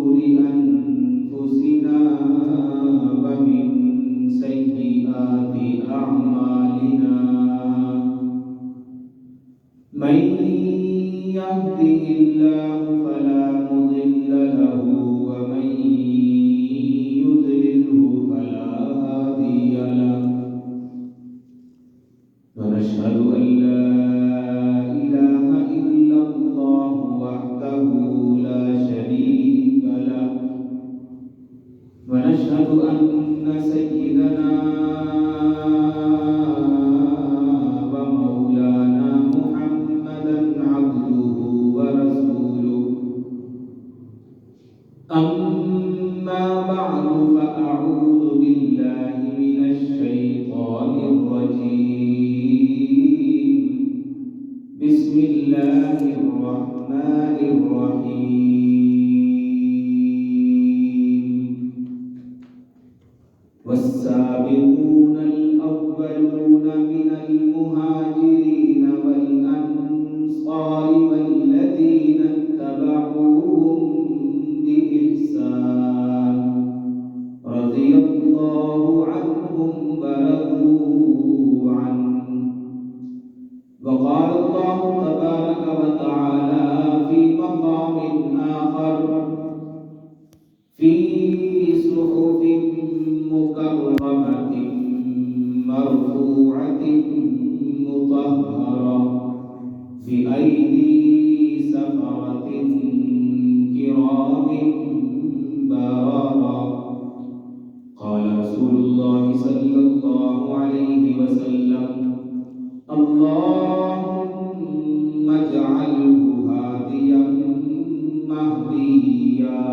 شرور أنفسنا ومن سيئات أعمالنا من يهده الله فلا مضل له ومن يضلله فلا هادي له ونشهد أن لا إله إلا الله وحده لا شريك له ونشهد أن سيدنا ومولانا محمدا عبده ورسوله أما بعد فأعوذ بالله من الشيطان الرجيم بسم الله الرحمن الرحيم والسابقون الأولون من المهاجرين والأنصار والذين اتبعوهم بإحسان رضي الله عنهم ورضوا عنه وقال الله تبارك وتعالى في مقام آخر في صحف مكرمة مرفوعة مطهرة بأيدي سفرة كرام بررة قال رسول الله صلى الله عليه وسلم اللهم اجعله هاديا مهديا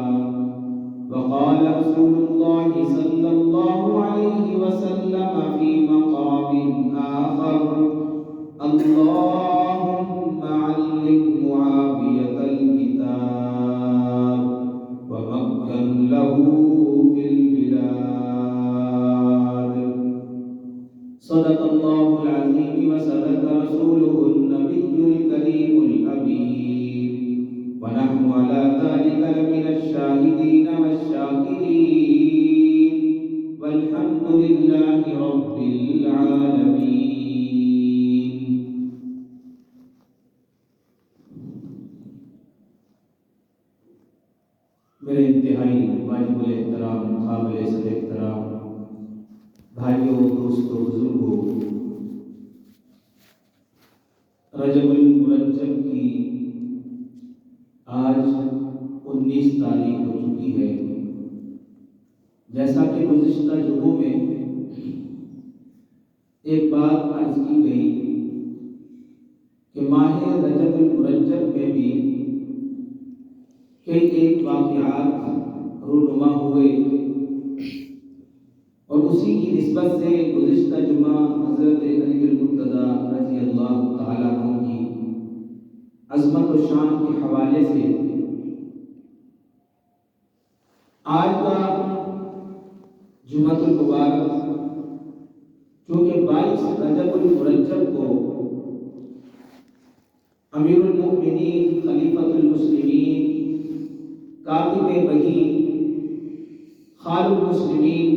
وقال رسول الله صلى الله عليه وسلم في مقام آخر اللهم علم معاوية الكتاب ومكن له في البلاد صدق الله العظيم وصدق رسوله النبي الكريم الأمين ونحن على ذلك لمن الشاهدين والشاكرين والحمد لله رب العالمين میرے انتہائی واجب الاحترام قابل صد احترام بھائیوں دوستوں بزرگوں رجب المرجب کی آج 19 تاریخ ہو چکی ہے۔ جیسا کہ گزشتہ جمعوں میں ایک بات عرض کی گئی کہ ماہ رجب المرجب میں بھی کئی ایک واقعات رونما ہوئے اور اسی کی نسبت سے گزشتہ جمعہ حضرت علی المرتضیٰ رضی اللہ تعالیٰ عنہ کی عظمت و شان کے حوالے سے آج کا جمعۃ المبارک چونکہ 22 رجب المرجب کو امیر المؤمنین خلیفۃ المسلمین کاتب وحی خال المسلمین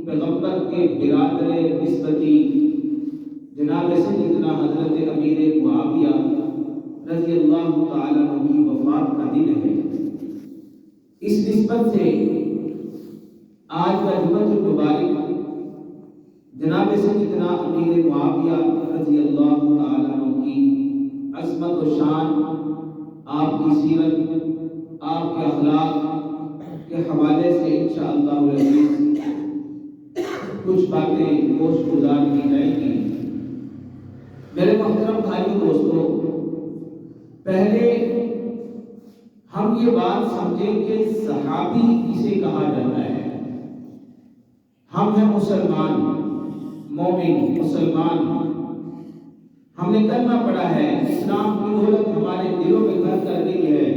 پیغمبر کے برادر نسبتی جناب سیدنا حضرت امیر معاویہ رضی اللہ تعالیٰ عنہ کی وفات کا دن ہے۔ اس نسبت سے آج کا جمعۃ المبارک جناب سیدنا امیر معاویہ رضی اللہ تعالیٰ عنہ کی عظمت و شان، آپ کی سیرت، آپ کے اخلاق کے حوالے سے انشاءاللہ العزیز کچھ باتیں گوش گزار کی جائیں گی۔ میرے محترم بھائیوں دوستوں، پہلے ہم یہ بات سمجھیں کہ صحابی کسے کہا جاتا ہے۔ ہم ہیں مسلمان، مومن مسلمان، ہم نے کلمہ پڑھا ہے، اسلام کی دولت ہمارے دلوں میں گھر کر گئی ہے،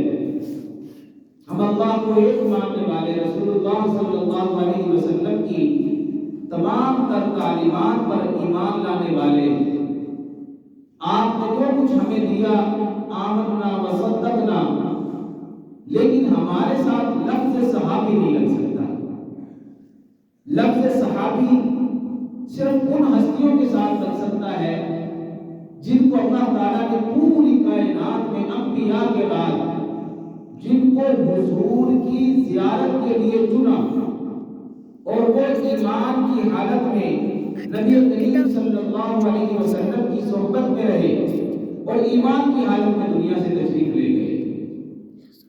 ہم اللہ کو ایک ماننے والے، رسول اللہ صلی اللہ علیہ وسلم کی تمام تر تعلیمات پر ایمان لانے والے، آپ نے جو کچھ ہمیں دیا آمنا و صدقنا، لیکن ہمارے ساتھ لفظ صحابی نہیں لگ سکتا. لفظ صحابی صرف ان ہستیوں کے ساتھ لگ سکتا ہے جن کو اللہ تعالیٰ نے پوری کائنات میں انبیاء کے بعد جن کو حضور کی زیارت کے لیے چنا اور وہ ایمان کی حالت میں نبی کریم صلی اللہ علیہ وسلم کی صحبت میں رہے اور ایمان کی حالت میں دنیا سے تشریف لے گئے.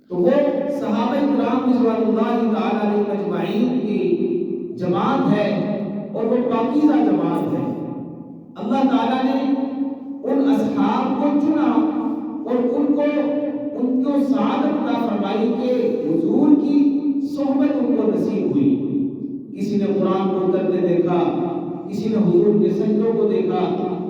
تو وہ صحابہ کرام رضوان اللہ تعالی علیہم اجمعین کی جماعت ہے اور وہ پاکیزہ جماعت ہے. اللہ تعالیٰ نے ان اصحاب کو چنا اور ان کو سعادت عطا فرمائی کہ حضور کی صحبت ان کو نصیب ہوئی. کسی نے قرآن کو اترتے دیکھا, کسی نے حضور کے سجدوں کو دیکھا,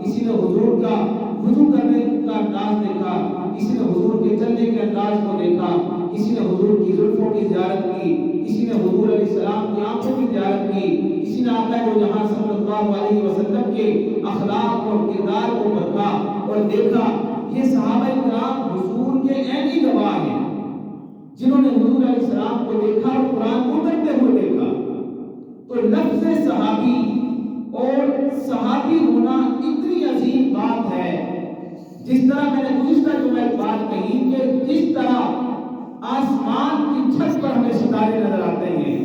کسی نے حضور کا وضو کرنے کا انداز دیکھا, کسی نے حضور کے چلنے کے انداز کو دیکھا, کسی نے حضور کی زلفوں کی زیارت کی, کسی نے حضور علیہ السلام کی آنکھوں کی زیارت کی, کسی نے آقا دو جہاں صلی اللہ علیہ وسلم کے اخلاق اور کردار کو پرکھا اور دیکھا. یہ صحابہ کرام حضور کے عینی گواہ ہیں جنہوں نے حضور علیہ السلام کو دیکھا اور قرآن کو اترتے ہوئے دیکھا. تو لفظ صحابی اور صحابی ہونا اتنی عظیم بات ہے. جس طرح میں نے گزشتہ جمعہ ایک بات کہی کہ جس طرح آسمان کی چھت پر ہمیں ستارے نظر آتے ہیں,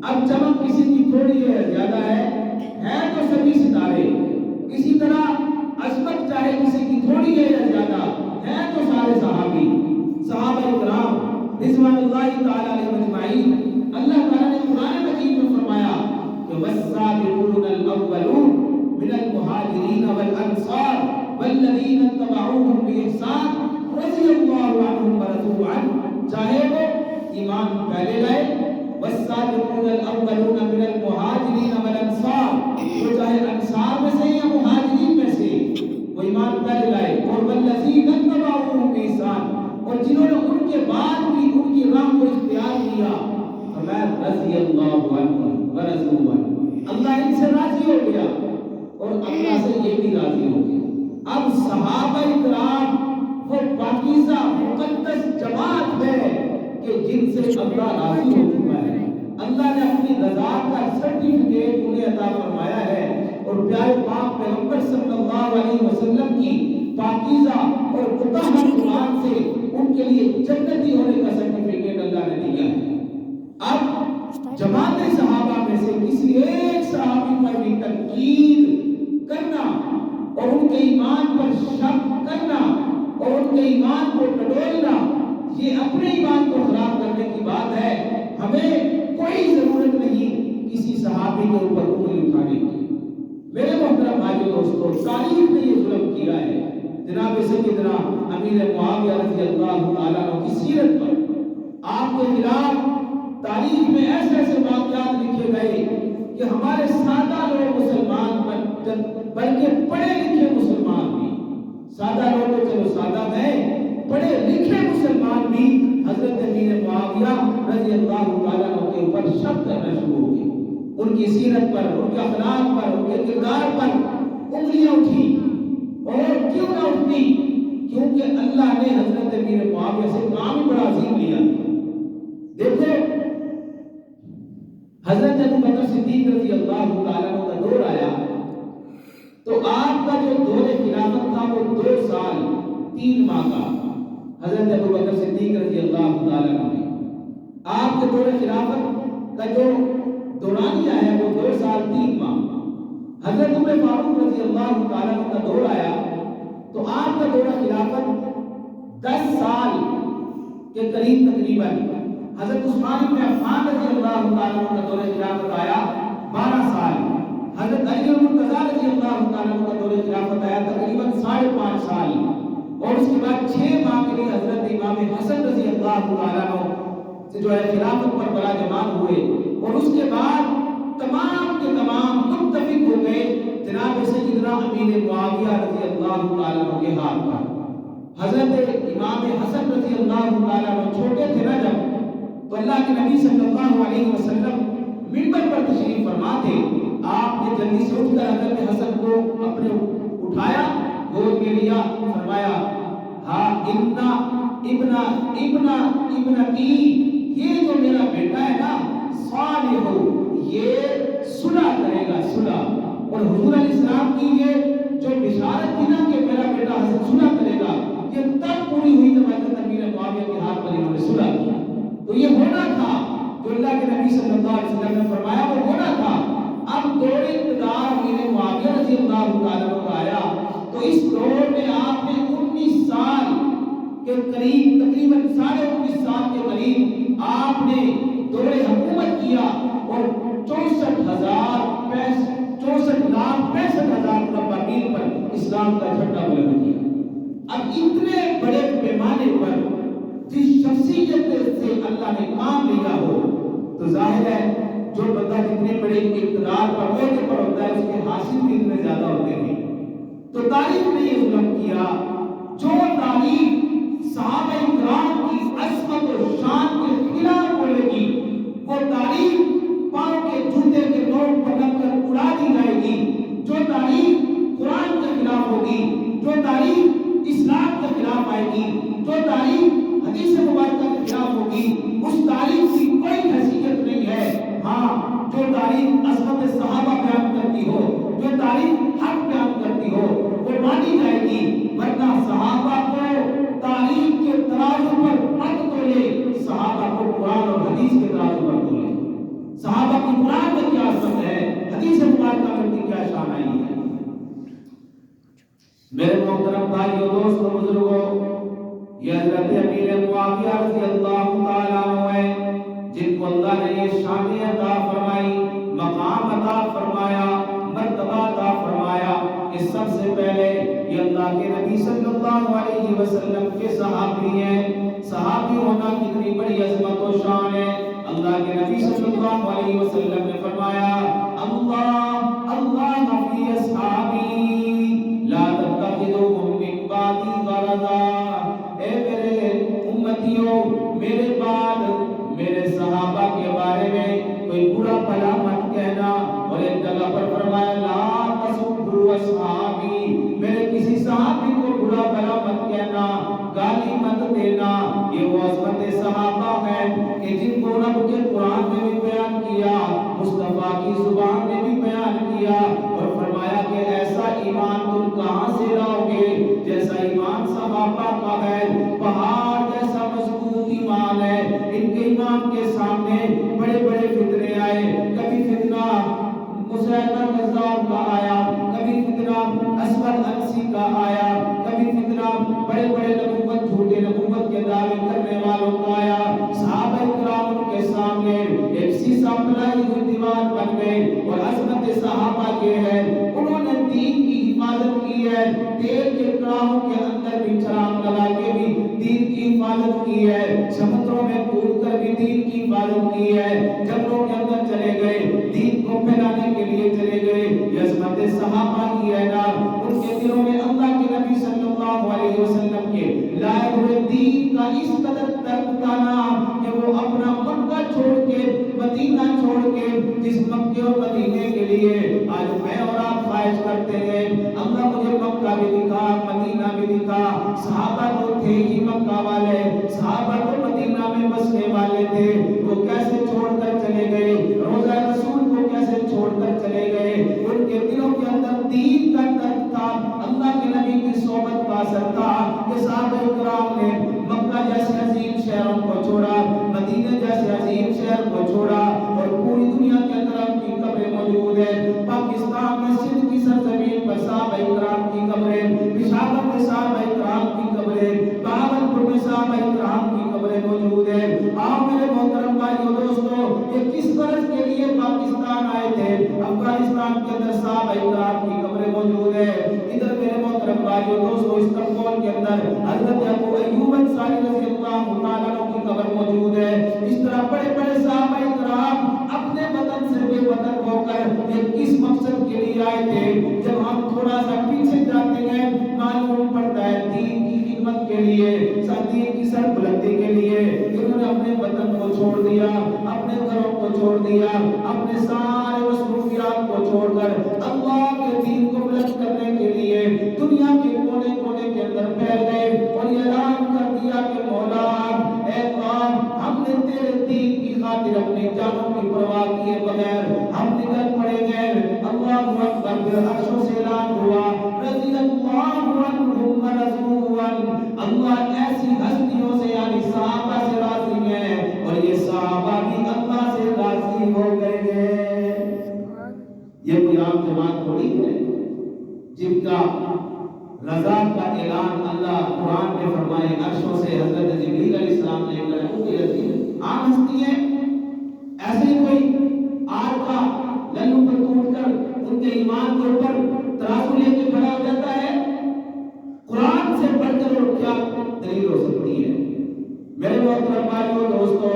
اب چمک کسی کی تھوڑی ہے زیادہ ہے تو سبھی ستارے. اسی طرح عظمت چاہے کسی کی تھوڑی ہے یا زیادہ ہے تو سارے صحابی صحابہ کرام رضوان اللہ تعالی علیہم اجمعین. اللہ تعالیٰ نے قرآن مجید میں فرمایا کہ والسابقون الاولون من المہاجرین والانصار والذین اتبعوهم بإحسان رضی اللہ عنہم ورضوا عنہ. چاہے وہ ایمان پہلے لائے, والسابقون الاولون من المہاجرین والانصار, وہ چاہے انصار میں سے یا مہاجرین میں سے وہ ایمان پہلے لائے, اور والذین اتبعوهم بإحسان, اور جنہوں نے ان کے بعد بھی ان کی راہ کو اختیار کیا, رضی اللہ عنہ ورضوا عنہ, اللہ ان سے راضی ہو گیا اور اللہ سے یہ بھی راضی ہو گیا. اب صحابہ کرام وہ پاکیزہ مقدس جماعت ہے کہ جن سے اللہ راضی ہو چکا ہے. اللہ نے اپنی رضا کا سرٹیفکیٹ انہیں عطا فرمایا ہے اور پیارے پاک پیغمبر صلی اللہ علیہ وسلم کی پاکیزہ اور مطہر قرآن سے ان کے لیے جنتی ہونے کا سرٹیفکیٹ اللہ نے دیا ہے. اب جماعت صحابہ میں سے کسی ایک صحابی پر بھی تنقید کرنا اور ان کے ایمان پر شک کرنا اور ان کے ایمان کو ٹٹولنا, یہ اپنے ایمان کو خراب کرنے کی بات ہے. ہمیں کوئی ضرورت نہیں کسی صحابی کے اوپر انگلی اٹھانے کی. میرے محترم بھائیو دوستو, تاریخ نے یہ ظلم کیا ہے. جناب سیدنا امیر معاویہ رضی اللہ تعالیٰ عنہ کی سیرت پر آپ کے خلاف تاریخ میں ایسے ایسے واقعات لکھے گئے کہ ہمارے سادہ لوگ مسلمان بلکہ پڑھے لکھے مسلمان بھی, سادہ لوگ تو چلو سادہ گئے, پڑھے لکھے مسلمان بھی حضرت امیر معاویہ رضی اللہ تعالیٰ عنہ کے اوپر شک کرنا شروع ہو گئے. ان کی سیرت پر, ان کے اخلاق پر, ان کے کردار پر انگلیاں اٹھی. اور کیوں نہ اٹھتی؟ کیونکہ اللہ نے حضرت امیر معاویہ سے کام ہی بڑا عظیم لیا. دیکھو حضرت ابو بکر صدیق رضی اللہ تعالیٰ عنہ کا دور آیا تو آپ کا جو دور خلافت تھا وہ 2 سال 3 ماہ کا. حضرت ابو بکر صدیق رضی اللہ تعالیٰ عنہ نے آپ کے دور خلافت کا جو دورانیہ ہے وہ 2 سال 3 ماہ. حضرت عمر فاروق رضی اللہ تعالیٰ عنہ کا دور آیا تو آپ کا دور خلافت 10 سال کے قریب تقریباً. حضرت عثمان بن عفان رضی اللہ تعالیٰ عنہ کا دور خلافت آیا 12 سال. حضرت علی المرتضیٰ رضی اللہ تعالیٰ عنہ کا دور خلافت آیا تقریباً 5.5 سال. اور اس کے بعد 6 ماہ کے لیے حضرت امام حسن رضی اللہ تعالیٰ عنہ سے جو ہے خلافت پر بڑا جماعت ہوئے. اور اس کے بعد تمام کے تمام متفق ہو گئے جناب سیدنا امیر معاویہ رضی اللہ تعالیٰ عنہ کے ہاتھ پر. حضرت امام حسن رضی اللہ تعالیٰ عنہ چھوٹے تھے نا جب, تو اللہ کے نبی صلی اللہ علیہ وسلم منبر پر تشریف فرما تھے. آپ نے جلدی سے اٹھ کر حضرت حسن کو اپنے اٹھایا, گود میں لیا, فرمایا ہا انا ابنتی، یہ جو میرا بیٹا ہے نا صالح، یہ صلح کرے گا، صلح۔ اور حضور علیہ السلام کی یہ جو بشارت تھی نا کہ میرا بیٹا حسن صلح کرے گا، یہ تب پوری ہوئی جب حضرت امیر معاویہ کے ہاتھ پر انہوں نے صلح کیا۔ تو یہ ہونا تھا جو اللہ کے نبی صلی اللہ علیہ وسلم نے فرمایا، وہ ہونا تھا۔ اب دور اقتدار امیر معاویہ رضی اللہ تعالیٰ عنہ کا آیا، تو اس دور میں آپ نے 19 سال کے قریب، تقریباً 19.5 سال کے قریب آپ نے دور حکومت کیا، اور 64,65,000 مربع میل پر اسلام کا جھنڈا بلند کیا۔ اب اتنے بڑے پیمانے پر جس شخصیت سے اللہ نے کام لیا ہو، تو ظاہر ہے جو بندہ جتنے بڑے اقتدار پر عہدے پر ہوتا ہے اس کے حاصل بھی اتنے زیادہ ہوتے ہیں۔ تو تاریخ نے یہ ظلم کیا، جو تاریخ صحابہ کرام کی عظمت و شان کے خلاف بولے گی، وہ تاریخ پاؤں کے جوتے کے نوٹ پر رکھ کر اڑا دی جائے گی۔ جو تاریخ قرآن کے خلاف ہوگی، جو تاریخ اسلام کے خلاف آئے گی، جو تاریخ حدیث مبارکہ کے خلاف ہوگی، اس تاریخ کی کوئی حیثیت نہیں ہے۔ ہاں، جو تاریخ عظمت صحابہ بیان کرتی ہو، جو تاریخ حق بیان کرتی ہو، وہ مانی جائے گی۔ ورنہ صحابہ کو تاریخ کے ترازو پر مت تولے، صحابہ کو قرآن اور حدیث کے ترازو پر تولے۔ صحابہ کی قرآن میں کیا عظمت ہے، حدیث مبارکہ میں کیا شان آئی ہے۔ میرے محترم بھائیو، دوستو، بزرگوں، یہ حضرت امیر معاویہ رضی اللہ تعالیٰ عنہ ہے جن کو اللہ نے یہ شان عطا فرمائی، مقام عطا فرمایا، مرتبہ عطا فرمایا۔ اس سب سے پہلے یہ اللہ کے نبی صلی اللہ علیہ وسلم کے صحابی ہیں۔ صحابی ہونا کتنی بڑی عظمت و شان ہے۔ اللہ کے نبی صلی اللہ علیہ وسلم نے فرمایا، اللہ فی اصحابی لا تتخذوهم من بعدی غرضا۔ اے میرے امتیوں، میرے بعد میرے صحابہ کے بارے میں کوئی برا بھلا مت کہنا۔ اور ایک جگہ پر فرمایا، لا تسبوا اصحابی، میرے کسی صحابی کو برا بھلا مت کہنا، گالی مت دینا۔ یہ وہ عظمت صحابہ ہے کہ جن کو رب کے قرآن میں بھی بیان کیا، مصطفیٰ کی زبان میں بھی بیان کیا، اور فرمایا کہ ایسا ایمان تم کہاں سے لاؤ گے جیسا ایمان صحابہ کا ہے، پہاڑ جیسا مضبوط ایمان ہے۔ ان کے ایمان کے سامنے بڑے بڑے فتنے آئے، کبھی فتنہ مسیلمہ کذاب کا آیا، کبھی فتنہ اسود انسی کا آیا، کبھی فتنہ بڑے بڑے نبوت، جھوٹے نبوت کے دعوے کرنے والوں کا آیا۔ صحابہ کرام ان کے سامنے ایک سیسا پلائی ہوئی دیوار بن گئے، اور عظمت صحابہ یہ ہے انہوں نے دین کی حفاظت کی ہے، تیل کے کڑاہوں کے اندر بھی چھلانگ لگا کے بھی دین کی حفاظت کی ہے، سمندروں میں کود کر بھی دین کی حفاظت کی ہے، جنگلوں کے اندر چلے گئے، دین کو پھیلانے کے لیے چلے گئے۔ یہ عظمت صحابہ کی ہے نا، ان کے دلوں میں اللہ کے نبی صلی اللہ علیہ وسلم کے لائے ہوئے دین کا اس قدر درد تھا نا کہ وہ اپنا مکہ چھوڑ کے، مدینہ چھوڑ کے، جس مکے اور مدینے کے لیے آج میں اور آپ خواہش کرتے ہیں، اللہ مجھے مکہ بھی دکھا، مدینہ بھی دکھا۔ صحابہ تو تھے ہی مکہ والے، صحابہ تو مدینہ میں بسنے والے تھے، وہ کیسے چھوڑ کر چلے گئے، روزہ رسول کو کیسے چھوڑ کر چلے گئے۔ ان کے دلوں کے اندر دین کا درد تھا، اللہ کے نبی کی صحبت کا اثر تھا کہ صحابہ کرام نے مکہ جیسے عظیم شہروں کو چھوڑا، مدینہ جیسے عظیم شہر کو چھوڑا، اور پوری دنیا کے اندر ان کی قبریں موجود ہیں۔ پاکستان میں سندھ کی سرزمین پر صحابہ کرام کی قبریں، پشاور میں صحابہ کرام کی قبریں، بہاولپور میں صحابہ کرام کی قبریں موجود ہیں۔ آپ میرے محترم بھائیو دوستو، یہ کس غرض کے لیے پاکستان آئے تھے؟ افغانستان کے اندر صحابہ کرام کی قبریں موجود ہیں، ادھر میرے محترم بھائیو دوستو استنبول کے اندر حضرت ابو ایوب انصاری رضی اللہ تعالیٰ عنہ کی قبر موجود ہے۔ اس طرح بڑے بڑے صحابہ کرام اپنے وطن سے بے وطن ہو کر یہ کس مقصد کے لیے آئے تھے؟ جب ہم تھوڑا سا پیچھے جاتے ہیں معلوم پڑتا ہے دین کی خدمت کے لیے، دین کی سربلندی کے لیے انہوں نے اپنے وطن کو چھوڑ دیا، اپنے گھروں کو چھوڑ دیا، اپنے سارے مصروفیات کو چھوڑ کر اللہ کے دین کو بلند کرنے کے لیے دنیا کے کونے کونے کے اندر پھیل گئے، اور یہ اعلان کر دیا کہ کیے بغیر ہم نکل پڑیں گے. اللہ اکبر. پھر عرشوں سے اعلان ہوا رضی اللہ عنہم ورضوا عنہ. اللہ ایسی ہستیوں سے یعنی صحابہ سے راضی ہیں اور یہ صحابہ بھی اللہ سے راضی ہو گئے ہیں. یہ کوئی عام جماعت تھوڑی ہے جن کا رضا کا اعلان اللہ قرآن میں فرمائے عرشوں سے حضرت جبریل علیہ السلام نے کہا کوئی ایسی عام ہستی ہے. ایسے ہی کوئی آج کا للو پر ٹوٹ کر ان کے ایمان کے اوپر ترازو لے کے کھڑا ہو جاتا ہے. قرآن سے پڑھ کر اور کیا دلیل ہو سکتی ہے. میرے محترم بھائیو دوستو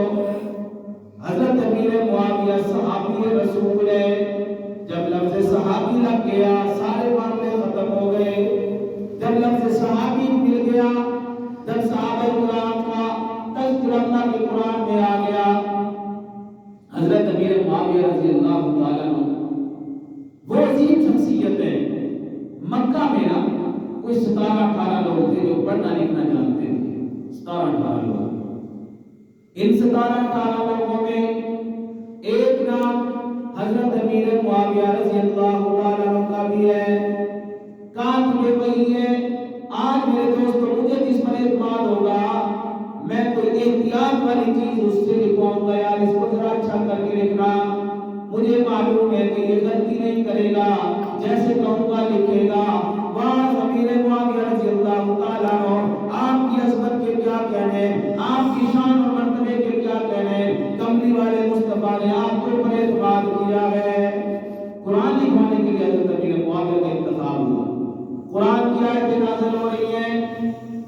حضرت امیر معاویہ صحابی رسول ہے. جب لفظ صحابی لگ گیا سارے معاملے ختم ہو گئے. جب لفظ صحابی مل گیا جب صحابہ کرام کا تذکرہ اللہ کے قرآن میں آ گیا. حضرت امیر معاویہ رضی اللہ تعالیٰ عنہ وہ عظیم شخصیت ہے. مکہ میں نا کوئی 17-18 لوگ تھے جو پڑھنا لکھنا جانتے تھے. 17-18 لوگ. ان 17-18 لوگوں میں ایک نام حضرت امیر معاویہ رضی اللہ تعالیٰ عنہ کا بھی ہے. کام مجھے وہی ہے. آج میرے دوستوں مجھے جس پر اعتماد ہوگا میں کوئی احتیاط والی چیز اس سے لکھواؤں گا یار اس کو ذرا اچھا کر کے لکھنا. مجھے معلوم ہے کہ یہ غلطی نہیں کرے گا. جیسے کہوں گا لکھے گا. وہاں امیر معاویہ رضی اللہ تعالیٰ عنہ آپ کی عظمت کے کیا کہنے آپ کی شان اور مرتبے کے کیا کہنے. کملی والے مصطفیٰ نے آپ کے اوپر اعتماد کیا ہے. قرآن لکھوانے کے لیے حضرت امیر معاویہ کا انتخاب ہوا. قرآن کی آیتیں نازل ہو رہی ہیں.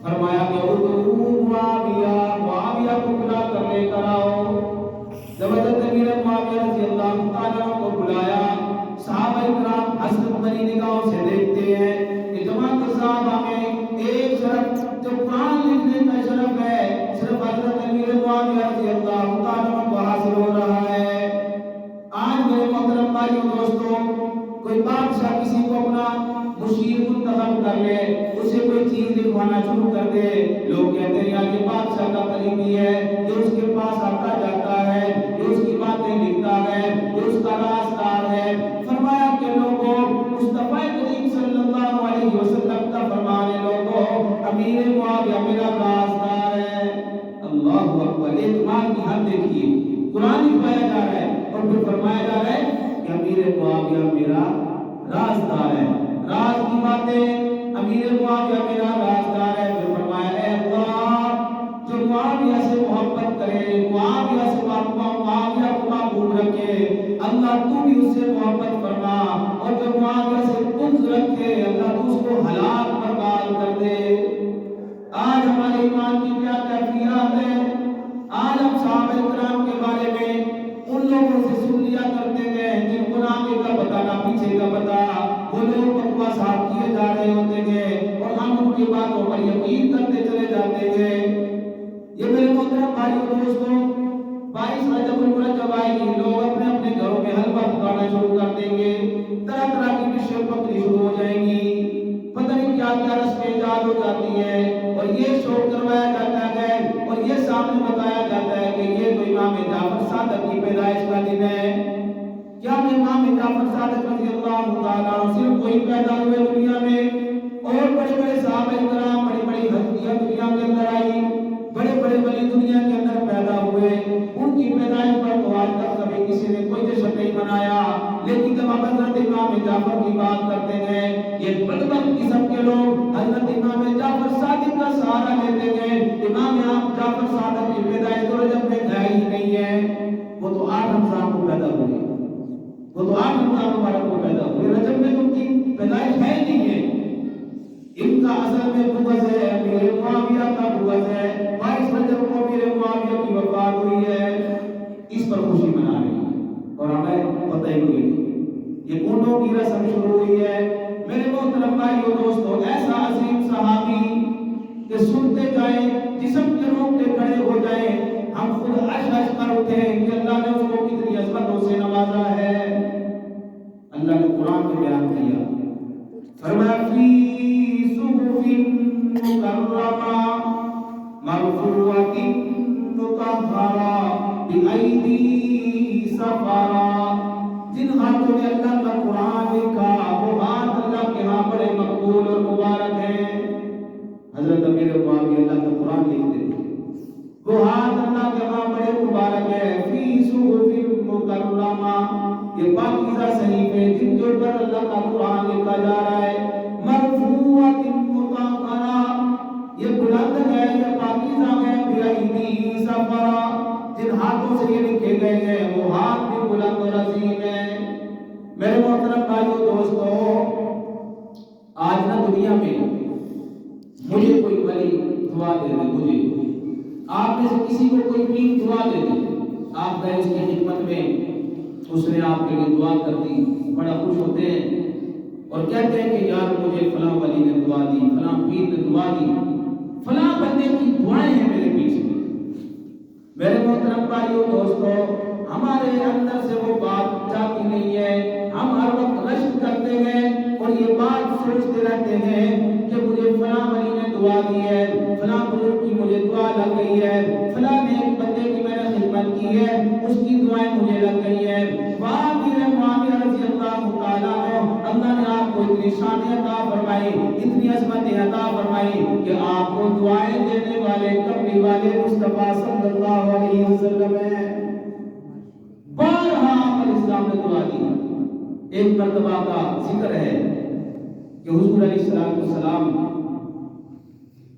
فرمایا کہ معاویہ کو بلا کر لے کر آؤ. جب حضرت امیر معاویہ رضی اللہ تعالیٰ کو بلایا صحابہ کرام حسرت بھری نگاہوں سے دیکھتے ہیں کہ جماعت صحابہ میں ایک شرف جو قرآن لکھنے کا شرف ہے صرف حضرت امیر معاویہ رضی اللہ تعالیٰ کو حاصل ہو رہا ہے. آج میرے محترم بھائیو دوستوں کوئی بادشاہ کسی کو اپنا مشیر منتخب کر لے اسے کوئی چیز لکھوانا شروع کر دے. لوگ کہتے ہیں یار یہ بادشاہ کا قریبی ہے یہ اس کے پاس آتا جاتا ہے یہ اس کی باتیں لکھتا ہے یہ اس کا رازدار ہے. فرمایا کہ لوگوں مصطفیٰ کریم صلی اللہ علیہ وسلم کا فرمان ہے لوگوں امیر معاویہ میرا رازدار ہے. اللہ اکبر. اعتماد کی حد دیکھیے. قرآن لکھوایا جا رہا ہے اور پھر فرمایا جا رہا ہے کہ امیر معاویہ میرا رازدار ہے. راز کی باتیں امیر معاویہ میرا رازدار ہے. پھر فرمایا اے اللہ جو معاویہ سے محبت کرے معاویہ سے معاویہ کو محبوب رکھے اللہ تو بھی اس سے محبت فرما اور جو معاویہ سے بغض رکھے اللہ تو اس کو ہلاک برباد کر دے. آج ہمارے ایمان کی کیا کیفیات ہے. آج ہم صحابہ کرام کے بارے میں ان لوگوں سے سن لیا کرتے ہیں جن کو نہ آگے کا پتا نہ پیچھے کا پتا. وہ لوگ بکواس کیے جا رہے ہوتے ہیں اور ہم ان کی باتوں پر یقین کرتے چلے جاتے ہیں. یہ میرے محترم بھائیو دوستوں 22 رجب المرجب آئے گی. لوگ اپنے اپنے گھروں میں حلوہ پکانا شروع کر دیں گے. طرح طرح کی ڈشیں پکانی شروع ہو جائیں گی. پتہ نہیں کیا کیا رسمیں ایجاد ہو جاتی ہیں اور یہ شوق کروایا جاتا ہے اور یہ سامنے بتایا جاتا ہے کہ یہ تو امام جعفر صادق کی پیدائش کا دن ہے. کیا امام جعفر صادق رضی اللہ تعالیٰ صرف کوئی پیدا ہوئے دنیا میں اور بڑے بڑے صحابہ کرام بڑی بڑی ہستیاں دنیا کے اندر آئی بڑے بڑے ولی دنیا کے اندر پیدا ہوئے ان کی پیدائش پر تو آج تک کبھی کسی نے کوئی جشن نہیں منایا. لیکن جب ہم حضرت امام جعفر کی بات کرتے ہیں یہ بدبخت قسم کے لوگ حضرت امام جعفر صادق کا سہارا لیتے ہیں. امام جعفر صادق کی پیدائش تو رجب میں ہے ہی نہیں ہے. وہ تو 8 رمضان کو پیدا ہوئے وہ تو 8 رمضان مبارک کو پیدا ہوئے. رجب میں تو ان کی پیدائش ہے ہی نہیں ہے. ان کا اصل میں بغض ہے امیر معاویہ کا بغض ہے. 22 رجب کو امیر معاویہ کی وفات ہوئی ہے. اس پر خوشی منا رہی ہے اور ہمیں پتہ ہی نہیں یہ اونٹوں کی رسم شروع ہوئی ہے. میرے محترم بھائیو دوستو ایسا عظیم صحابی کہ سنتے جائیں جسم کے روٹے کھڑے ہو جائیں ہم خود اشعش کر اٹھے کہ اللہ نے اس کو کتنی عظمتوں سے نوازا ہے. اللہ نے قرآن میں بیان کیا فرمایا فی صحف مکرمہ مرفوعۃ مطہرہ بأیدی سفرہ حضرت امیر معاویہ اللہ کا قرآن لکھتے تھے. وہ ہاتھ اللہ کے ہاں بڑے مبارک ہے. فی صحف مکرمہ، یہ پاکیزہ صحیفے جن کے اوپر اللہ کا قرآن لکھا جا رہا ہے. مرفوعۃ مطہرہ، یہ بلند ہے، یہ پاکیزہ ہے. بأیدی سفرہ، جن ہاتھوں سے یہ لکھے گئے ہیں وہ ہاتھ بھی بلند اور عظیم ہیں. میرے محترم بھائیو دوستو، آج نہ دنیا میں مجھے کوئی ولی دعا دے دے، مجھے آپ میں سے کسی کو کوئی پیر دعا دے دے، آپ گئے اس کی خدمت میں، اس نے آپ کے لیے دعا کر دی، بڑا خوش ہوتے ہیں اور کہتے ہیں کہ یار مجھے فلاں ولی نے دعا دی، فلاں پیر نے دعا دی، فلاں بندے کی دعائیں ہیں میرے پیچھے. میرے محترم بھائیو دوستو، ہمارے اندر سے وہ بات جاتی نہیں ہے. ہم ہر وقت رشک کرتے ہیں اور یہ بات سوچتے رہتے ہیں کہ مجھے فلاں ولی نے دعا دی ہے، فلاں بزرگ کی مجھے دعا لگ گئی ہے، فلاں نیک بندے کی میں نے خدمت کی ہے، اس کی دعائیں مجھے لگ گئی ہیں. واہ میرے معاویہ رضی اللہ تعالیٰ عنہ، اللہ نے آپ کو اتنی شان عطا فرمائی، اتنی عظمت عطا فرمائی کہ آپ کو دعائیں دینے والے کملی والے مصطفیٰ صلی اللہ علیہ وسلم ہیں. بارہا آپ علیہ السلام نے دعا دی. ایک مرتبہ کا ذکر ہے کہ حضور علیہ السلام،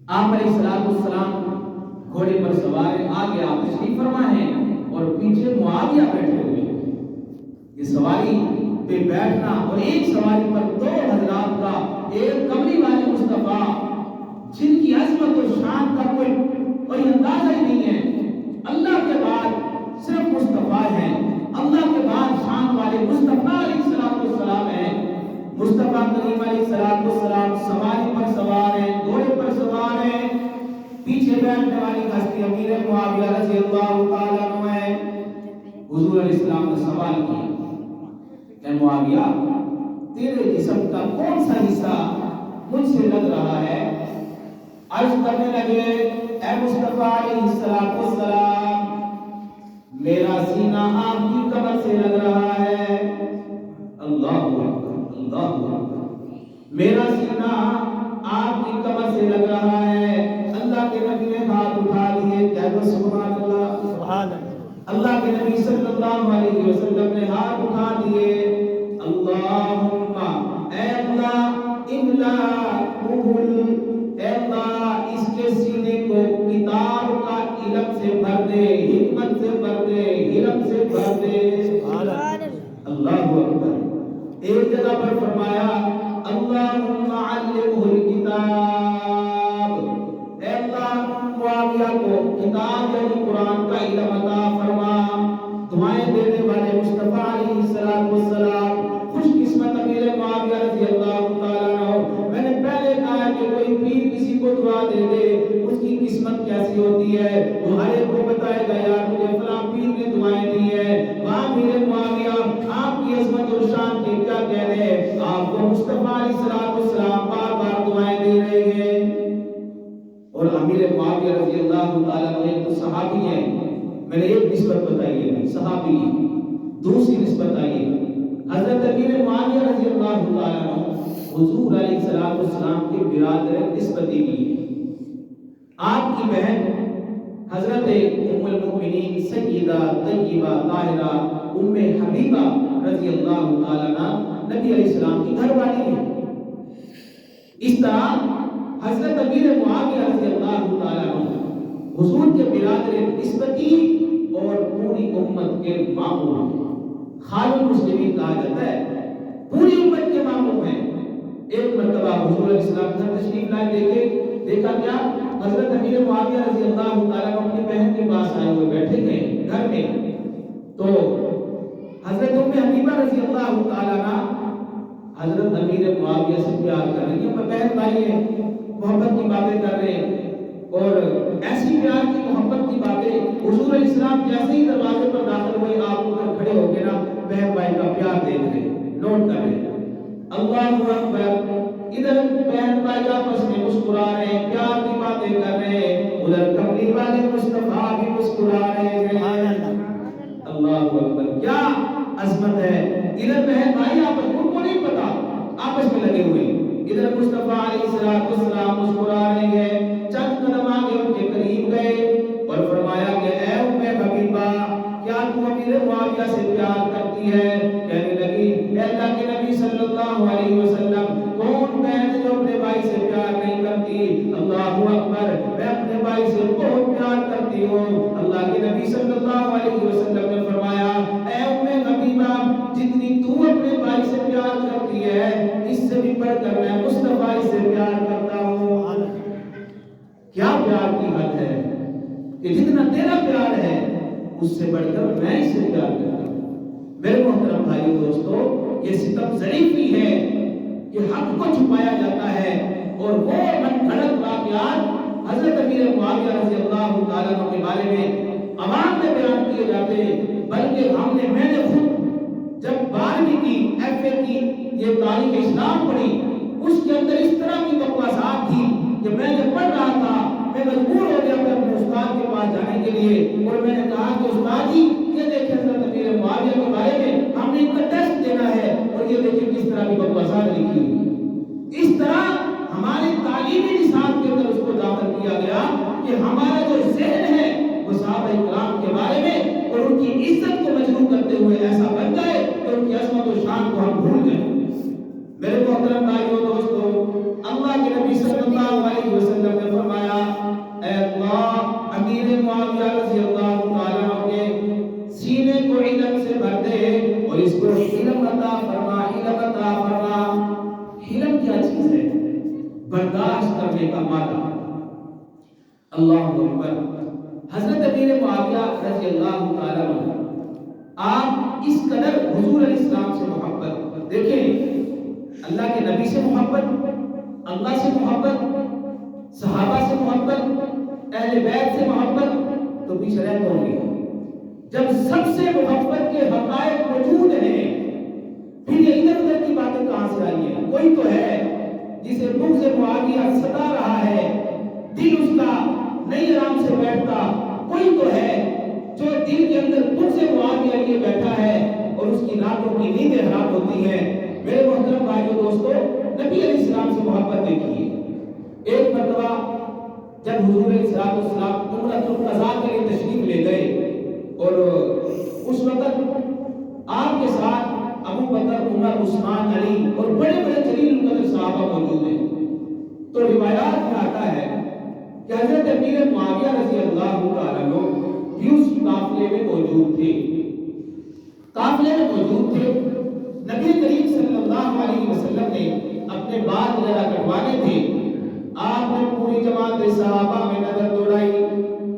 آپ علیہ السلام گھوڑے پر سوار ہیں، آگے آپ تشریف فرما ہیں اور پیچھے معاویہ بیٹھے ہوئے. یہ سواری پہ بیٹھنا اور ایک سواری پر دو حضرات کا، ایک کملی والے مصطفیٰ جن کی عظمت و شان کا کوئی اندازہ ہی نہیں ہے. اللہ کے بعد صرف مصطفیٰ ہیں، اللہ کے بعد شان والے مصطفیٰ علیہ السلام ہیں. مصطفیٰ کریم علیہ السلام سواری پر سوار ہیں، گھوڑے پر سوار ہیں. پیچھے بیٹھنے والی ہستی امیر معاویہ رضی اللہ تعالیٰ عنہ ہے. حضور علیہ السلام نے سوال کیا، اے معاویہ، تیرے جسم کا کون سا حصہ مجھ سے لگ رہا ہے؟ عرض کرنے لگے، اے مصطفیٰ علیہ السلام، میرا سینہ آپ کی کمر سے لگ رہا ہے. اللہ اکبر، اللہ اکبر. میرا سینہ آپ کی کمر سے لگ رہا ہے. اللہ کے نبی نے ہاتھ اٹھا لیے، کہہ دو سبحان اللہ. سبحان اللہ. اللہ کے نبی صلی اللہ علیہ وسلم نے ہاتھ اٹھا دیے. اللہم، اے اللہ، املا اے اللہ، اس کے سینے کو کتاب کا علم سے بھر دے، حکمت سے بھر دے، علم سے بھر دے. اللہ اکبر. ایک جگہ پر فرمایا، اللہم علمہ الکتاب، اے اللہ معاویہ کو کتاب یعنی قرآن کا علم عطا فرما. دعائیں دینے والے مصطفیٰ علیہ السلام، خوش قسمت امیر معاویہ رضی اللہ تعالیٰ عنہ. میں نے پہلے کہا کہ کوئی پیر کسی کو دعا دے دے، اس کی قسمت کیسی ہوتی ہے. وہ ہر ایک کو بتائے گا، یار مجھے فلاں پیر نے دعائیں دی ہے. وہاں امیر معاویہ آپ کی عظمت اور شان کے کیا کہنے، آپ کو مصطفیٰ علیہ السلام بار بار دعائیں دے رہے ہیں. اور امیر معاویہ رضی اللہ تعالیٰ عنہ ایک تو صحابی ہیں، میں نے ایک نسبت بتائی ہے صحابی. دوسری نسبت آئی ہے حضرت امیر معاویہ رضی اللہ تعالیٰ عنہ حضور علیہ السلام کے برادر نسبتی کی. آپ کی بہن حضرت ام المؤمنین سیدہ طیبہ طاہرہ ام حبیبہ رضی اللہ تعالیٰ عنہ نبی علیہ السلام کی گھر والی ہیں. اس طرح حضرت امیر معاویہ رضی اللہ تعالیٰ عنہ حضور کے برادر نسبتی اور پوری امت کے ماموں ہیں. خال المسلمین کہا جاتا ہے، پوری امت کے ماموں ہیں. ایک مرتبہ حضور علیہ السلام گھر تشریف لائے، دیکھا کیا، حضرت امیر معاویہ رضی اللہ تعالیٰ عنہ اپنی بہن کے پاس آئے ہوئے بیٹھے گئے گھر میں. تو حضرت ام حبیبہ رضی اللہ تعالیٰ عنہ حضرت امیر معاویہ سے پیار کر رہی ہیں، بہن بھائی ہیں، محبت کی باتیں کر رہے ہیں. اور ایسی پیار کی محبت کی باتیں، حضور علیہ السلام جیسے ہی دروازے پر داخل ہوئے، آپ ادھر کھڑے ہو کے نا بہن بھائی کا پیار دیکھ رہے، نوٹ کر رہے. اللہ اکبر. ادھر بہن بھائی آپس میں مسکرا رہے ہیں، پیار کی باتیں کر رہے ہیں، ادھر کملی والے مصطفیٰ بھی مسکرا رہے ہیں. اللہ اکبر، کیا عظمت ہے. ادھر بہن بھائی آپس، ان کو نہیں پتا، آپس میں لگے ہوئے. ادھر مصطفیٰ علیہ السلام مسکرا رہے ہیں، اللہ اکبر، میں اپنے بھائی سے بہت پیار کرتی ہوں۔ اللہ کے نبی صلی اللہ علیہ وسلم نے فرمایا اے ام حبیبہ، جتنی تو اپنے بھائی سے پیار کرتی ہے اس سے بھی بڑھ کر میں مصطفیٰ سے پیار کرتا ہوں۔ کیا پیار کی حد ہے کہ جتنا تیرا پیار ہے اس سے بڑھ کر میں اس سے پیار کرتا ہوں۔ میرے محترم بھائیو دوستو، یہ ستم ظریفی ہے کہ حق کو چھپایا جاتا ہے اور وہ من گھڑت واقعات حضرت امیر معاویہ رضی اللہ تعالیٰ عنہ کے بارے میں عوام میں بیان کیے جاتے ہیں، بلکہ میں نے خود جب 12ویں کی ایف اے کی یہ تاریخ اسلام پڑھی اس کے اندر اس طرح کی بکواسات تھی کہ میں جب پڑھ رہا تھا میں مجبور ہو گیا اپنے استاد کے پاس جانے کے لیے، اور میں نے کہا کہ استاد جی یہ دیکھیں حضرت امیر معاویہ کے بارے میں ہم نے ان کا ٹیسٹ دینا ہے اور یہ دیکھیں کس طرح کی بکواسات لکھی ہوئی۔ اس طرح ہمارے تعلیمی نصاب کے اندر اس کو داخل کیا گیا کہ ہمارا جو ذہن ہے وہ صحابہ کرام کے بارے میں اور ان کی عزت کو مجروح کرتے ہوئے ایسا بن جائے کہ ان کی عظمت و شان کو ہم بھول جائیں۔ میرے محترم بھائیو دوستو، اللہ کے نبی صلی اللہ علیہ وسلم نے فرمایا اے اللہ امیر معاویہ رضی اللہ تعالیٰ عنہ کے سینے کو علم سے بھر دے اور اس کو علم عطا فرما، علم عطا فرما۔ علم کیا چیز ہے؟ برداشت کرنے کا مادہ۔ اللہ اکبر۔ حضرت امیر معاویہ رضی اللہ تعالیٰ عنہ آپ اس قدر حضور علیہ السلام سے محبت، دیکھیں اللہ کے نبی سے محبت، اللہ سے محبت، صحابہ سے محبت، اہل بیت سے محبت، تو پیچھے رہ کون گیا؟ جب سب سے محبت کے حقائق موجود ہیں پھر یہ ادھر ادھر کی باتیں کہاں سے آئی ہیں؟ کوئی تو ہے جسے بغض معاویہ ستا رہا ہے، دل اس کا نہیں آرام سے بیٹھتا، کوئی تو ہے جو دل کے اندر بغض معاویہ لیے بیٹھا ہے اور اس کی راتوں کی نیندیں حرام ہوتی ہیں۔ میرے محترم بھائیو دوستو، نبی علیہ السلام سے محبت دیکھیے۔ ایک مرتبہ جب حضور علیہ السلام عمرۃ القضاء کے لیے تشریف لے گئے اور اس وقت آپ کے ساتھ ابو بکر، عمر، عثمان، علی اور بڑے بڑے جلیل القدر صحابہ موجود ہیں، تو روایات میں آتا ہے کہ حضرت امیر معاویہ رضی اللہ تعالیٰ عنہ بھی اس قافلے میں موجود تھے۔ نبی کریم صلی اللہ علیہ وسلم نے اپنے بال وغیرہ کٹوانے تھے، آپ نے پوری جماعت صحابہ میں نظر دوڑائی،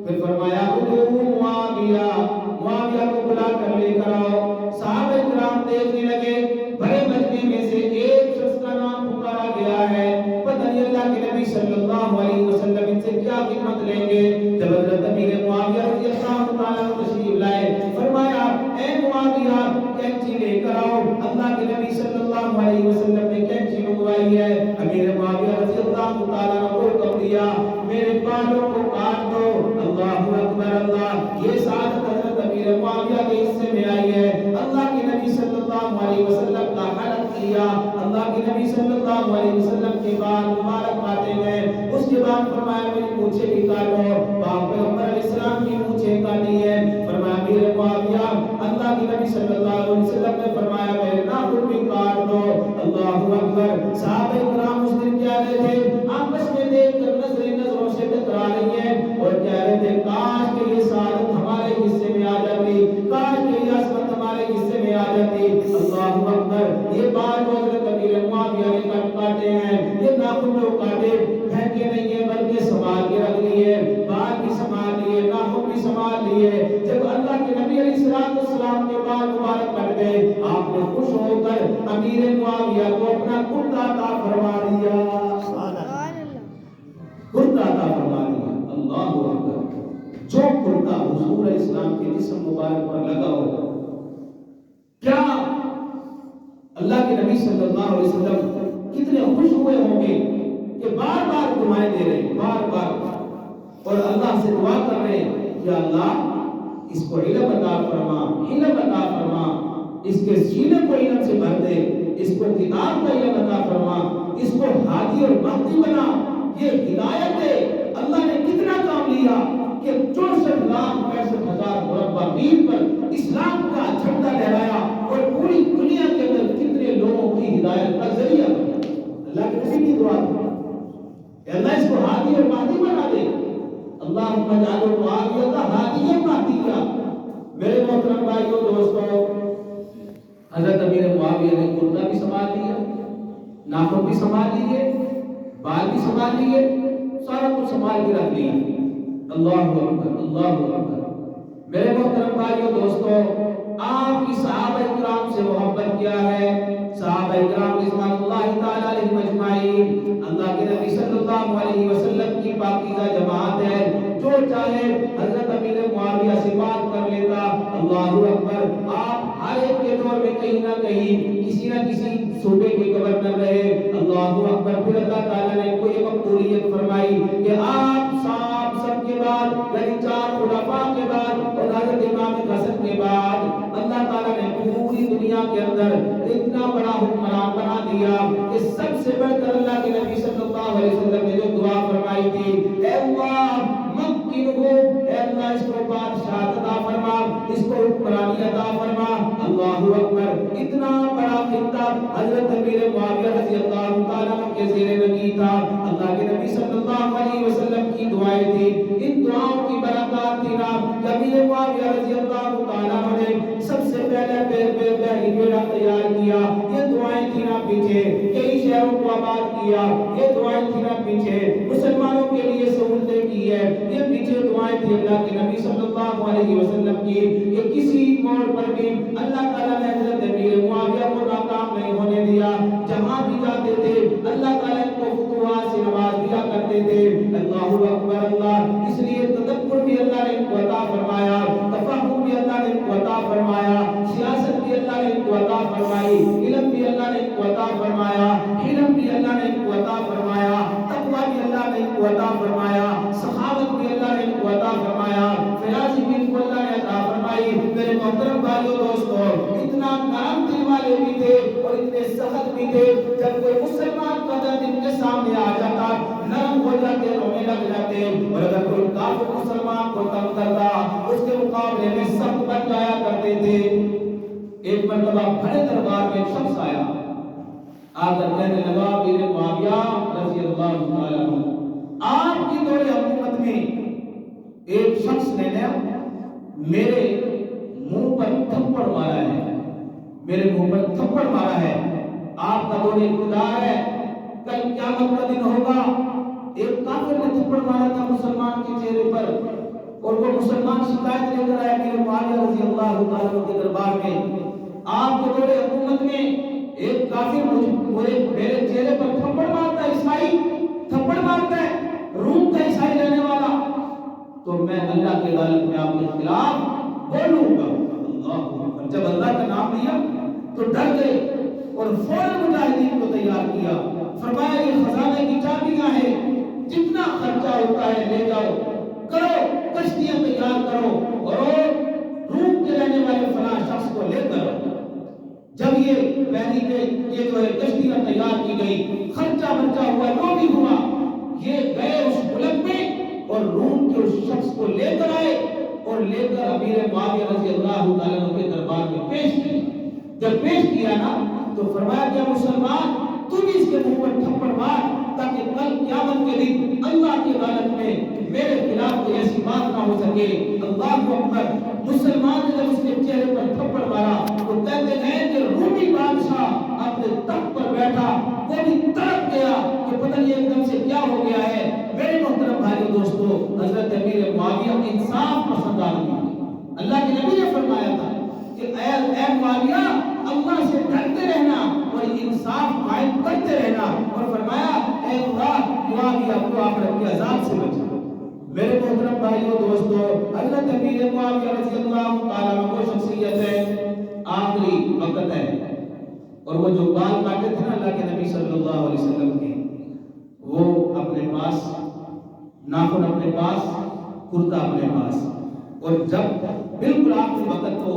پھر فرمایا ادعوا معاویہ کو بلا کر لے کر آؤ۔ صحابہ کرام دیکھنے لگے، بڑے مجمع میں سے ایک شخص کا نام پکارا گیا ہے، پتہ نہیں اللہ کے نبی صلی اللہ علیہ وسلم ان سے کیا خدمت لیں گے۔ جب حضرت امیر معاویہ رضی اللہ تعالیٰ عنہ تشریف لائے، فرمایا اے معاویہ کینچی لے کر آؤ۔ اللہ کے نبی صلی اللہ علیہ وسلم نے کینچی منگوائی ہے۔ امیر معاویہ رضی اللہ تعالیٰ عنہ کو حکم دیا میرے بالوں کو کاٹ دو۔ اللہ اکبر اللہ، یہ سعادت حضرت امیر معاویہ کے حصے میں آئی ہے۔ اللہ کے نبی صلی اللہ علیہ وسلم کا حلق کیا، اللہ کے نبی صلی اللہ علیہ وسلم کے بال مبارک کاٹے گئے۔ اس کے بعد فرمایا میری مونچھیں بھی کاٹو، پیغمبر علیہ السلام کی مونچھیں کاٹی ہے۔ فرمایا امیر معاویہ، اللہ کے نبی صلی اللہ علیہ وسلم نے فرمایا میرے ناخن بھی کاٹ دو۔ اللہ اکبر۔ صحابہ کرام اس دن کیا رہے تھے؟ آپس میں دیکھ کر نظروں سے ٹکرا رہی ہیں اور کہہ رہے تھے کاش کہ یہ سعادت ہمارے حصے میں آ جاتی، کاش کہ یہ عظمت ہمارے حصے میں آ جاتی۔ اللہ اکبر۔ یہ بات جو حضرت امیر معاویہ نے کاٹے ہیں، یہ ناخن جو کاٹے پھینکے نہیں ہیں بلکہ سنبھال کے رکھ لیے، بال بھی سنبھال لیے، ناخن بھی سنبھال لیے۔ جب اللہ کے نبی علیہ السلام کے بال مبارک کٹ گئے، آپ نے خوش ہو کر امیر معاویہ کو اپنا کرتا عطا فرما دیا، کرتا عطا فرما دیا۔ اللہ اکبر۔ جو کرتا حضور علیہ السلام کے جسم مبارک پر لگا ہو، کیا اللہ کے نبی صلی اللہ علیہ وسلم کتنے خوش ہوئے ہوں گے کہ بار بار دعائیں دے رہے ہیں، بار بار، اور اللہ سے دعا کر رہے ہیں کہ اللہ اس کو علم عطا فرما، علم عطا فرما، اس کے سینے کو علم سے بھر دے، اس کو کتاب کا علم عطا فرما، اس کو ہادی اور مہدی بنا۔ یہ ہدایت ہے۔ اللہ نے کتنا کام لیا کہ 64,65,000 مربع میل پر اسلام کا جھنڈا لہرایا اور پوری دنیا کے اندر کتنے لوگوں کی ہدایت کا ذریعہ بنا۔ اللہ کے نبی کی دعا تھی کہ اللہ اس کو ہادی اور مہدی اللہم اجعل معاویہ ہادیا مہدیا۔ میرے محترم بھائیوں دوستوں، حضرت امیر معاویہ نے کرتا بھی سنبھال لیا، ناخن بھی سنبھال لیے، بال بھی سنبھال لیے، سارا کچھ سنبھال کے رکھ لیا۔ اللہ اکبر اللہ اکبر۔ میرے محترم بھائیوں دوستوں، آپ کی صحابہ کرام سے محبت کیا ہے؟ صحابہ کرام رضوان اللہ تعالی علیہم اجمعین اللہ کے نبی صلی اللہ علیہ وسلم کی پاکیزہ جماعت ہے، جو چاہے حضرت امیر معاویہ سے بات کر لیتا۔ اللہ اکبر۔ آپ ہر ایک کے دور میں کہیں نہ کہیں کسی نہ کسی صوبے کے گورنر رہے۔ اللہ اکبر۔ پھر اللہ تعالیٰ نے کوئی مقبولیت فرمائی کہ آپ صاحب سب کے بعد یعنی 4 خلفاء کے بعد اور حضرت امام حسن کے بعد اللہ تعالیٰ نے پوری دنیا کے اندر اتنا بڑا حکمران بنا دیا کہ سب سے بڑھ کر اللہ کے نبی صلی اللہ علیہ وسلم نے جو دعا فرمائی تھی، اے اللہ مکنہ، اے اللہ اس کو بادشاہت عطا فرما، اس کو حکمرانی عطا فرما۔ اللہ اکبر۔ اتنا بڑا خطہ حضرت امیر معاویہ رضی اللہ تعالیٰ عنہ کے زیر نگی تھا۔ اللہ کے نبی صلی اللہ علیہ وسلم کی دعائیں تھی، ان دعاؤں کی برکات تھی نا، امیر معاویہ رضی اللہ تعالیٰ عنہ نے سب سے پہلے پہلی بیڑا تیار کیا، یہ دعائیں تھی نا پیچھے، کئی شہروں کو آباد کیا، یہ دعائیں تھی نا پیچھے، مسلمانوں کے لیے سہولتیں کی ہے، یہ پیچھے دعائیں تھی اللہ کے نبی صلی اللہ علیہ وسلم کی کہ کسی موڑ پر بھی اللہ تعالیٰ نے حضرت امیر معاویہ کو ناکام نہیں ہونے دیا، جہاں بھی جاتے تھے اللہ تعالیٰ ان کو فتوحات سے نواز دیا کرتے تھے۔ اللہ اکبر اللہ۔ اس لیے تدبر بھی اللہ نے ان کو عطا فرمایا، تفہم بھی اللہ نے ان کو عطا فرمایا، سیاست بھی اللہ نے ان کو عطا فرمائی، علم بھی اللہ نے ان کو عطا فرمایا، علم بھی اللہ نے ان کو عطا فرمایا، تقوی بھی اللہ نے ان کو عطا فرمایا، سخاوت بھی اللہ نے ان کو عطا فرمایا، فیاضی بھی ان کو اللہ نے عطا فرمائی۔ میرے محترم بھائیوں دوستوں، اتنا نرم دل والے بھی تھے اور اتنے سخت بھی تھے، جب کوئی مسلمان کا درد ان کے سامنے آ جاتا نرم ہو جاتے، رونے لگ جاتے، اور اگر کوئی کافر مسلمان کو تنگ کرتا اس کے مقابلے میں سخت بن جایا کرتے تھے۔ ایک مرتبہ بڑے دربار میں ایک شخص آیا، آ کر کہنے لگا امیر معاویہ رضی اللہ تعالیٰ عنہ، آپ کی دور حکومت میں ایک شخص نے میرے منہ پر تھپڑ مارا ہے، میرے منہ پر تھپڑ مارا ہے، آپ کا دور اقتدار ہے، کل قیامت کا دن ہوگا۔ ایک کافر نے تھپڑ مارا تھا مسلمان کے چہرے پر، اور وہ مسلمان شکایت لے کر آیا امیر معاویہ رضی اللہ تعالیٰ عنہ کے دربار میں، آپ کے دور حکومت میں ایک کافر میرے چہرے پر تھپڑ مارتا ہے، عیسائی تھپڑ مارتا ہے، روم کا عیسائی رہنے والا، تو میں اللہ کے عدالت میں آپ کے خلاف بولوں گا۔ اللہ، جب اللہ کا نام لیا تو ڈر گئے اور فوراً مجاہدین کو تیار کیا، فرمایا یہ خزانے کی چابیاں ہیں، جتنا خرچہ ہوتا ہے لے جاؤ، کرو کشتیاں تیار کرو اور روم کے رہنے والے فلاں شخص کو لے کر۔ جب یہ پہلی یہ جو ہے کشتیاں تیار کی گئی، خرچہ برچہ ہوا، جو بھی ہوا، یہ گئے اس ملک میں اور روم کے اس شخص کو لے کر آئے اور لے کر امیر معاویہ رضی اللہ تعالیٰ عنہ کے دربار میں پیش کیا۔ جب پیش کیا نا تو فرمایا کہ مسلمان تم اس کے منہ پر تھپڑ مار تاکہ کل قیامت کے دن اللہ کی عدالت میں میرے خلاف کوئی ایسی بات نہ ہو سکے۔ اللہ اکبر۔ مسلمان نے جب اس کے چہرے پر تھپڑ مارا تو کہتے ہیں کہ رومی بادشاہ اپنے تخت پر بیٹھا، وہ بھی تڑپ گیا کہ پتہ نہیں ایک دم سے کیا ہو گیا ہے۔ میرے محترم بھائیو دوستو، حضرت امیر معاویہ انصاف پسند آدمی تھے۔ اللہ کے نبی نے فرمایا تھا کہ اے معاویہ اللہ سے ڈرتے رہنا اور انصاف قائم کرتے رہنا، اور فرمایا اے اللہ معاویہ کو آخرت کے عذاب سے بچا۔ میرے محترم بھائیو دوستو، حضرت امیر معاویہ رضی اللہ تعالیٰ عنہ وہ شخصیت ہے، آخری وقت ہے، اور وہ جو بال کاٹے تھے نا اللہ کے نبی صلی اللہ علیہ وسلم کے، وہ اپنے پاس، ناخن اپنے پاس، کرتا اپنے پاس، اور جب بالکل آخری وقت کو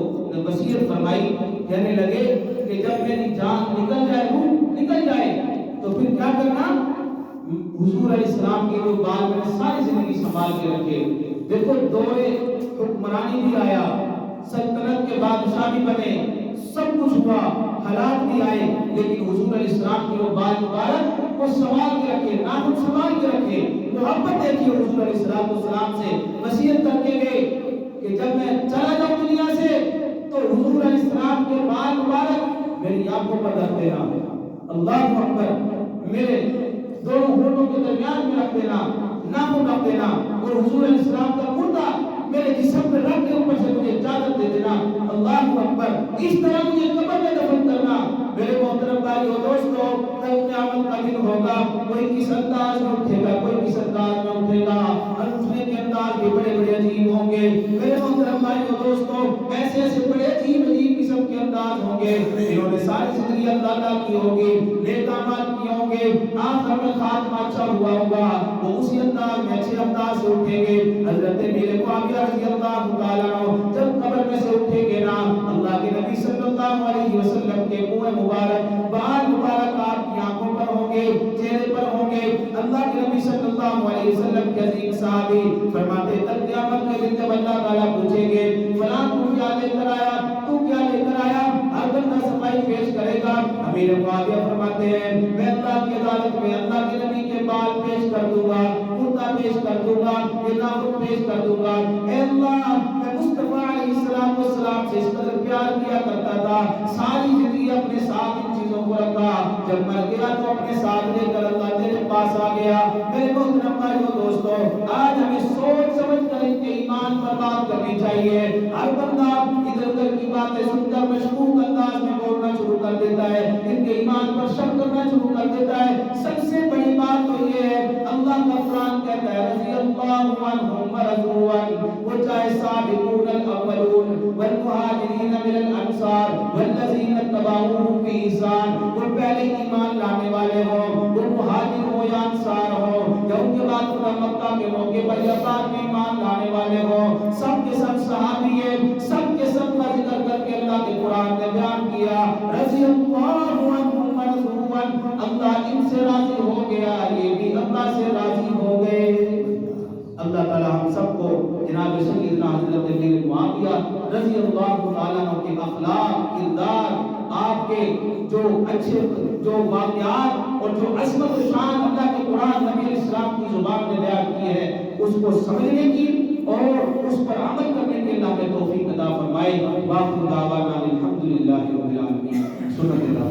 وصیت فرمائی، کہنے لگے کہ جب میری جان نکل جائے، روح نکل جائے، تو پھر کیا کرنا؟ حضور علیہ السلام کے جو بال میں نے ساری زندگی سنبھال کے رکھے۔ دیکھو دور حکمرانی بھی آیا، سلطنت کے بادشاہ بھی بنے، سب کچھ ہوا، حالات بھی آئے، لیکن حضور علیہ السلام کے وہ بال مبارک وہ سنبھال کے رکھے، ناخن سنبھال کے رکھے، محبت دیکھی حضور علیہ السلام سے وصیت کر کے گئے کہ جب میں چلا جاؤں دنیا سے تو حضور علیہ السلام کے بال مبارک میری آنکھوں پر رکھ دینا، اللہ اکبر، میرے دونوں ہونٹوں کے درمیان میں رکھ دینا، ناخن رکھ دینا، اور حضور علیہ السلام کا مردہ میرے جسم پہ رکھ کے اوپر سے مجھے اجازت دے دینا، اللہ اکبر، اس طرح مجھے قبر میں دفن کرنا۔ میرے محترم بھائی اور دوستو، کل قیامت کا دن ہوگا، کوئی کس انداز میں اٹھے گا، کوئی کس انداز میں اٹھے گا، اور اٹھنے کے انداز بھی بڑے بڑے عجیب ہوں گے۔ میرے محترم بھائی اور دوستو، ایسے ایسے بڑے عجیب عجیب قسم کے انداز ہوں گے، انہوں نے ساری زندگی اللہ اللہ کی ہوگی، نیک اعمال کیے ہوں گے، آخر میں خاتمہ اچھا ہوا ہوگا، وہ اسی انداز میں اچھے انداز سے اٹھیں گے۔ حضرت میرے معاویہ رضی اللہ تعالیٰ عنہ جب قبر میں سے اٹھیں گے نا، اللہ کے نبی صلی اللہ علیہ وسلم کے منہ مبارک، بال مبارک آپ کی آنکھوں پر ہوں گے، چہرے پر ہوں گے۔ اللہ کے نبی صلی اللہ علیہ وسلم کے عظیم صحابی فرماتے تک قیامت کے دن جب اللہ تعالیٰ پوچھیں گے فلاں تو کیا لے کر آیا، تو کیا لے کر آیا، ہر بندہ صفائی پیش کرے گا۔ امیر معاویہ فرماتے ہیں میں اللہ کی عدالت میں اللہ کے نبی کے بال پیش کر دوں گا، کرتا پیش کر دوں گا، یہ ناخن پیش کر دوں گا۔ اے اللہ، میں مصطفیٰ علیہ السلام سے اس قدر پیار کیا کرتا تھا، ساری زندگی اپنے ساتھ ان چیزوں کو رکھا، جب مر گیا تو اپنے ساتھ لے کر اللہ تیرے پاس آ گیا۔ میرے محترم بھائیو دوستو، آج ہمیں سوچ سمجھ کر ان کے ایمان پر بات کرنی چاہیے۔ ہر بندہ ادھر ادھر کی باتیں سن کر مشکوک انداز میں بولنا شروع کر دیتا ہے، ان کے ایمان پر شک کرنا شروع کر دیتا ہے۔ سب سے بڑی بات تو یہ ہے، اللہ کا قرآن کہتا ہے رضی اللہ عنہم ورضوا عنہ، وہ چاہے سابقون الاولون والمہاجرین من الانصار والذین اتبعوہم بإحسان، وہ پہلے ایمان لانے والے ہوں، وہ مہاجر ہو یا انصار ہو، یا ان کے بعد فتح مکہ کے موقع پر یا بعد میں ایمان لانے والے ہوں، سب کے سب صحابی ہیں، سب کے سب کا ذکر کر کے اللہ کے قرآن نے بیان کیا رضی اللہ عنہم ورضوا عنہ، اللہ ان سے راضی ہو گیا، یہ بھی اللہ سے راضی ہو گئے۔ اللہ تعالی ہم سب کو جناب سیدنا حضرت امیر معاویہ رضی اللہ تعالیٰ عنہ کے اخلاق، کردار، آپ کے جو اچھے جو واقعات اور جو عظمت و شان اللہ کے قرآن نبی علیہ السلام کی زبان میں بیان کی ہے، اس کو سمجھنے کی اور اس پر عمل کرنے کے اللہ میں توفیق عطا فرمائے۔ وآخر دعوانا الحمدللہ رب العالمین۔ سنت اللہ۔